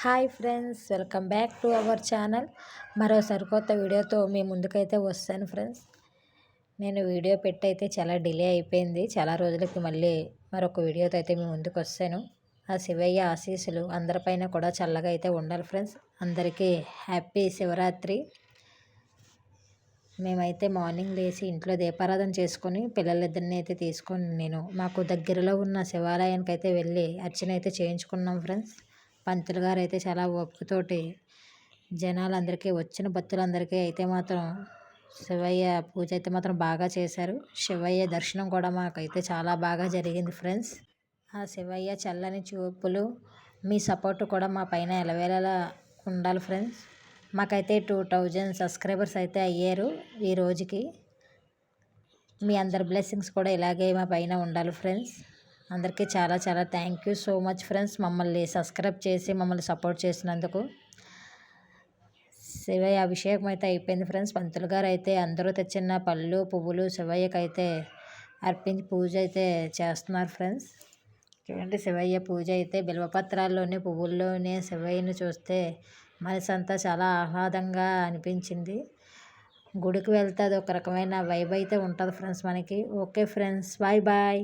Hi friends, welcome back to our channel. మరో సరికొత్త వీడియోతో మీ ముందుకైతే వస్తాను ఫ్రెండ్స్. నేను వీడియో పెట్టయితే చాలా డిలే అయిపోయింది. చాలా రోజులకి మళ్ళీ మరొక వీడియోతో అయితే మీ ముందుకు వస్తాను. ఆ శివయ్య ఆశీస్సులు అందరిపైన కూడా చల్లగా అయితే ఉండాలి ఫ్రెండ్స్. అందరికీ హ్యాపీ శివరాత్రి. మేమైతే మార్నింగ్ లేచి ఇంట్లో దీపారాధన చేసుకొని పిల్లలిద్దరిని అయితే తీసుకొని నేను మాకు దగ్గరలో ఉన్న శివాలయానికి అయితే వెళ్ళి అర్చన అయితే చేయించుకున్నాం ఫ్రెండ్స్. పంతులు గారు అయితే చాలా ఓపికతోటి జనాలందరికీ వచ్చిన భక్తులందరికీ అయితే మాత్రం శివయ్య పూజ అయితే మాత్రం బాగా చేశారు. శివయ్య దర్శనం కూడా మాకైతే చాలా బాగా జరిగింది ఫ్రెండ్స్. ఆ శివయ్య చల్లని చూపులు మీ సపోర్ట్ కూడా మా పైన ఎలవేళలా ఉండాలి ఫ్రెండ్స్. మాకైతే 2000 సబ్స్క్రైబర్స్ అయితే అయ్యారు ఈ రోజుకి. మీ అందరి బ్లెస్సింగ్స్ కూడా ఇలాగే మా పైన ఉండాలి ఫ్రెండ్స్. అందరికీ చాలా చాలా thank you so much friends. మమ్మల్ని సబ్స్క్రైబ్ చేసి మమ్మల్ని సపోర్ట్ చేసినందుకు. శివయ్య అభిషేకం అయితే అయిపోయింది ఫ్రెండ్స్. పంతులు గారు అయితే అందరూ తెచ్చిన పళ్ళు పువ్వులు శివయ్యకి అయితే అర్పించి పూజ అయితే చేస్తున్నారు ఫ్రెండ్స్. చూడండి, శివయ్య పూజ అయితే బిల్వపత్రాల్లోనే పువ్వుల్లోనే శివయ్యని చూస్తే మనసు అంతా చాలా ఆహ్లాదంగా అనిపించింది. గుడికి వెళ్తే అది ఒక రకమైన వైబ్ అయితే ఉంటుంది ఫ్రెండ్స్ మనకి. Okay friends, bye bye.